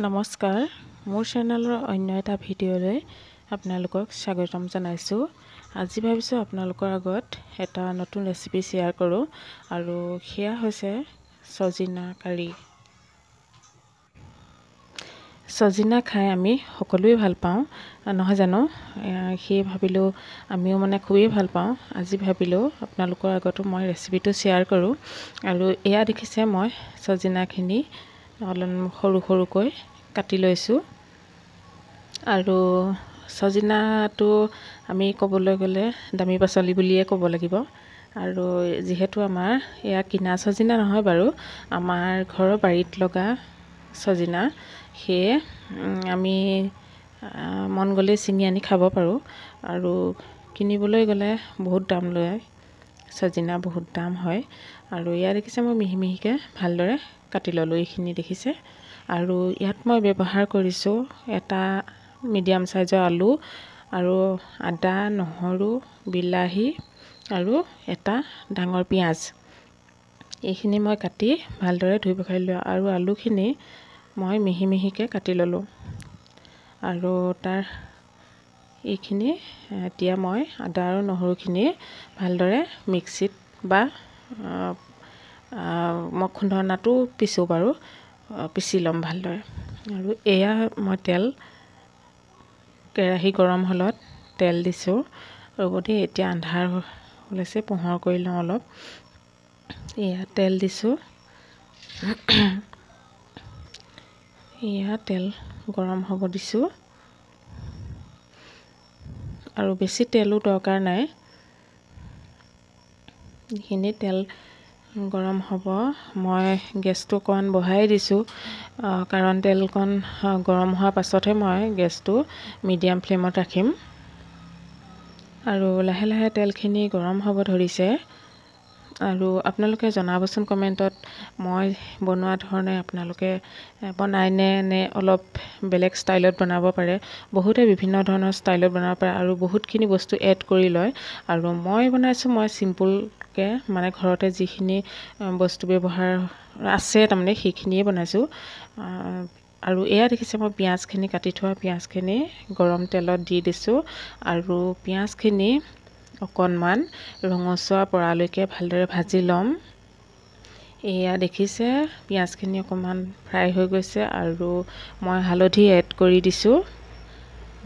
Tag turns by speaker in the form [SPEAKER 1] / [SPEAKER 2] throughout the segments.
[SPEAKER 1] নমস্কাৰ মোৰ চেনেলৰ অন্য এটা ভিডিঅ'লৈ আপোনালোকক স্বাগতম জনাইছোঁ। আজি ভাবিছোঁ আপোনালোকৰ আগত এটা নতুন ৰেচিপি শ্বেয়াৰ কৰোঁ আৰু সেয়া হৈছে সজিনা কাৰী। সজিনা খাই আমি সকলোৱে ভাল পাওঁ নহয় জানো, সেয়ে ভাবিলোঁ আমিও খুবেই ভাল পাওঁ। আজি ভাবিলোঁ আপোনালোকৰ আগতো মই ৰেচিপিটো শ্বেয়াৰ কৰোঁ। আৰু এয়া দেখিছে মই সজিনাখিনি অলপ সৰু সৰুকৈ কাটি লৈছোঁ। আৰু সজিনাটো আমি ক'বলৈ গ'লে দামী পাচলি বুলিয়ে ক'ব লাগিব। আৰু যিহেতু আমাৰ এয়া কিনা সজিনা নহয় বাৰু, আমাৰ ঘৰৰ বাৰীত লগা সজিনা, সেয়ে আমি মন গ'লেই ছিঙি আনি খাব পাৰোঁ। আৰু কিনিবলৈ গ'লে বহুত দাম লয়, সজিনা বহুত দাম হয়। আৰু ইয়াত দেখিছে মই মিহি মিহিকৈ ভালদৰে কাটি ল'লোঁ, এইখিনি দেখিছে। আৰু ইয়াত মই ব্যৱহাৰ কৰিছোঁ এটা মিডিয়াম চাইজৰ আলু আৰু আদা, নহৰু, বিলাহী আৰু এটা ডাঙৰ পিঁয়াজ। এইখিনি মই কাটি ভালদৰে ধুই পখালি লোৱা আৰু আলুখিনি মই মিহি মিহিকৈ কাটি ল'লোঁ। আৰু তাৰ এইখিনি এতিয়া মই আদা আৰু নহৰুখিনি ভালদৰে মিক্সিত বা মই খুন্দনাটো পিছোঁ বাৰু, পিচি ল'ম ভালদৰে। আৰু এয়া মই কেৰাহী গৰম হ'লত তেল দিছোঁ। ৰ'বতে এতিয়া আন্ধাৰ ওলাইছে, পোহৰ কৰি লওঁ অলপ। এয়া তেল দিছোঁ। এয়া তেল গৰম হ'ব দিছোঁ। আৰু বেছি তেলো দৰকাৰ নাই, এইখিনি তেল গৰম হ'ব। মই গেছটো অকণমান বঢ়াই দিছোঁ, কাৰণ তেলকণ গৰম হোৱাৰ পাছতহে মই গেছটো মিডিয়াম ফ্লেমত ৰাখিম। আৰু লাহে লাহে তেলখিনি গৰম হ'ব ধৰিছে। আৰু আপোনালোকে জনাবচোন কমেণ্টত, মই বনোৱা ধৰণে আপোনালোকে বনায়নে নে অলপ বেলেগ ষ্টাইলত বনাব পাৰে। বহুতে বিভিন্ন ধৰণৰ ষ্টাইলত বনাব পাৰে আৰু বহুতখিনি বস্তু এড কৰি লয়। আৰু মই বনাইছোঁ মই চিম্পুলকৈ, ঘৰতে যিখিনি বস্তু ব্যৱহাৰ আছে সেইখিনিয়ে বনাইছোঁ। আৰু এয়া দেখিছে মই পিঁয়াজখিনি কাটি থোৱা পিঁয়াজখিনি গৰম তেলত দি দিছোঁ। আৰু পিঁয়াজখিনি অকণমান ৰঙচুৱা পৰালৈকে ভালদৰে ভাজি ল'ম। এয়া দেখিছে পিঁয়াজখিনি অকণমান ফ্ৰাই হৈ গৈছে আৰু মই হালধি এড কৰি দিছোঁ।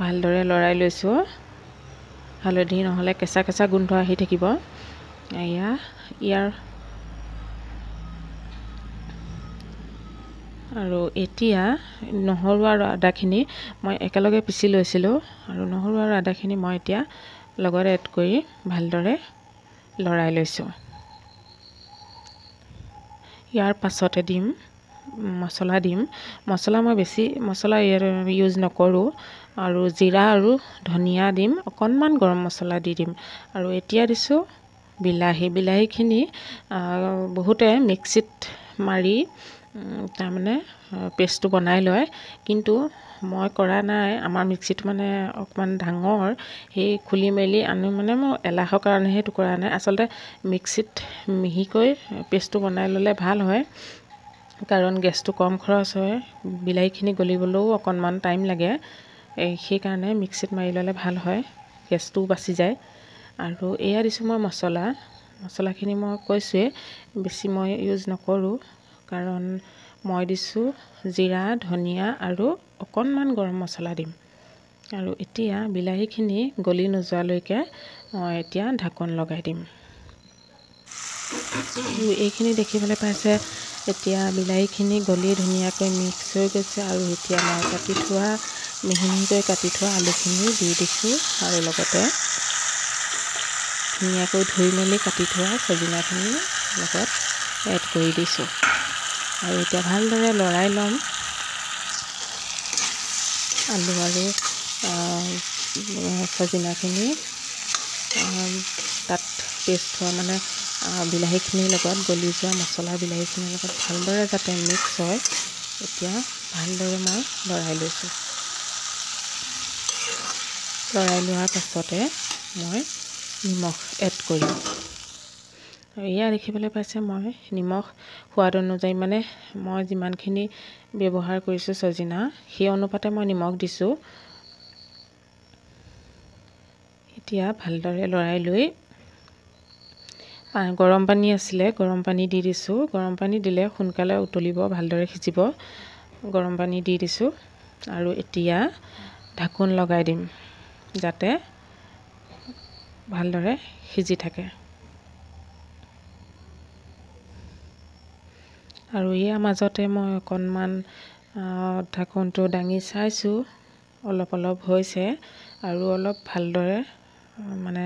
[SPEAKER 1] ভালদৰে লৰাই লৈছোঁ, হালধি নহ'লে কেঁচা কেঁচা গোন্ধ আহি থাকিব। আৰু এতিয়া নহৰু আৰু আদাখিনি মই একেলগে পিচি লৈছিলোঁ। আৰু নহৰু আৰু আদাখিনি মই এতিয়া লগত এড কৰি ভালদৰে লৰাই লৈছোঁ। ইয়াৰ পাছতে মছলা মই বেছি মছলা ইউজ নকৰোঁ। আৰু জিৰা আৰু ধনিয়া দিম, অকণমান গৰম মছলা দি দিম। আৰু এতিয়া দিছোঁ বিলাহীখিনি বহুতে মিক্সিত মাৰি পেষ্টটো বনাই লয়, কিন্তু মই কৰা নাই। আমাৰ মিক্সিটো অকণমান ডাঙৰ, সেই খুলি মেলি আনো মই এলাহৰ কাৰণেহে সেইটো কৰা নাই। আচলতে মিক্সিত মিহিকৈ পেষ্টটো বনাই ল'লে ভাল হয়, কাৰণ গেছটো কম খৰচ হয়, বিলাহীখিনি গলিবলৈও অকণমান টাইম লাগে। সেইকাৰণে মিক্সিত মাৰি ল'লে ভাল হয়, গেছটোও বাচি যায়। আৰু এয়া দিছোঁ মই মছলাখিনি মই কৈছোঁৱেই বেছি মই ইউজ নকৰোঁ, কাৰণ মই দিছোঁ জিৰা, ধনিয়া আৰু অকণমান গৰম মছলা দিম। আৰু এতিয়া বিলাহীখিনি গলি নোযোৱালৈকে মই এতিয়া ঢাকোন লগাই দিম। এইখিনি দেখিবলৈ পাইছে, এতিয়া বিলাহীখিনি গলি ধুনীয়াকৈ মিক্স হৈ গৈছে। আৰু এতিয়া মই মিহি মিহিকৈ কাটি থোৱা আলুখিনি দি দিছোঁ আৰু লগতে ধুনীয়াকৈ ধুই মেলি কাটি থোৱা সজিনাখিনি লগত এড কৰি দিছোঁ। আৰু এতিয়া ভালদৰে লৰাই ল'ম। আলু আৰু সজিনাখিনি তাত পেষ্ট হোৱা বিলাহীখিনিৰ লগত গলি যোৱা মছলা বিলাহীখিনিৰ লগত ভালদৰে যাতে মিক্স হয়, এতিয়া ভালদৰে মই লৰাই লৈছোঁ। লৰাই লোৱাৰ পাছতে মই নিমখ এড কৰিম। এয়া দেখিবলৈ পাইছে মই নিমখ সোৱাদ অনুযায়ী মানে মই যিমানখিনি ব্যৱহাৰ কৰিছোঁ চজিনা সেই অনুপাতে মই নিমখ দিছোঁ। এতিয়া ভালদৰে লৰাই লৈ গৰম পানী আছিলে, গৰম পানী দি দিছোঁ। গৰম পানী দিলে সোনকালে উতলিব, ভালদৰে সিজিব। গৰম পানী দি দিছোঁ আৰু এতিয়া ঢাকোন লগাই দিম যাতে ভালদৰে সিজি থাকে। আৰু ইয়াৰ মাজতে মই অকণমান ঢাকোনটো দাঙি চাইছোঁ, অলপ অলপ হৈছে আৰু অলপ ভালদৰে মানে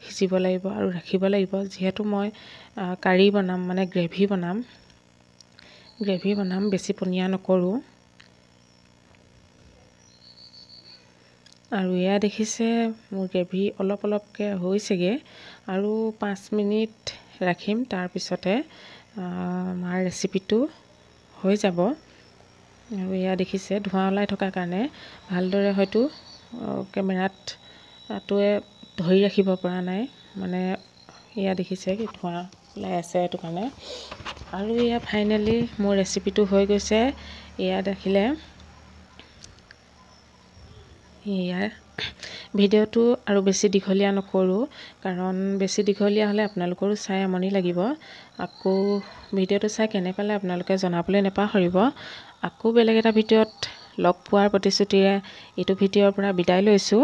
[SPEAKER 1] সিজিব লাগিব আৰু ৰাখিব লাগিব। যিহেতু মই কাৰী বনাম মানে গ্ৰেভি বনাম বেছি পনীয়া নকৰোঁ। আৰু এয়া দেখিছে মোৰ গ্ৰেভি অলপ অলপকৈ হৈছেগৈ আৰু 5 মিনিট ৰাখিম, তাৰপিছতে আমাৰ ৰেচিপিটো হৈ যাব। আৰু এয়া দেখিছে ধোঁৱা ওলাই থকাৰ কাৰণে ভালদৰে হয়তো কেমেৰাটোৱে ধৰি ৰাখিব পৰা নাই, মানে এয়া দেখিছে কি ধোঁৱা ওলাই আছে সেইটো কাৰণে। আৰু এয়া ফাইনেলি মোৰ ৰেচিপিটো হৈ গৈছে। এয়া দেখিলে ইয়াৰ ভিডিঅ'টো আৰু বেছি দীঘলীয়া নকৰোঁ, কাৰণ বেছি দীঘলীয়া হ'লে আপোনালোকৰো চাই আমনি লাগিব। আকৌ ভিডিঅ'টো চাই কেনে পালে আপোনালোকে জনাবলৈ নাপাহৰিব। আকৌ বেলেগ এটা ভিডিঅ'ত লগ পোৱাৰ প্ৰতিশ্ৰুতিৰে এইটো ভিডিঅ'ৰ পৰা বিদায় লৈছোঁ।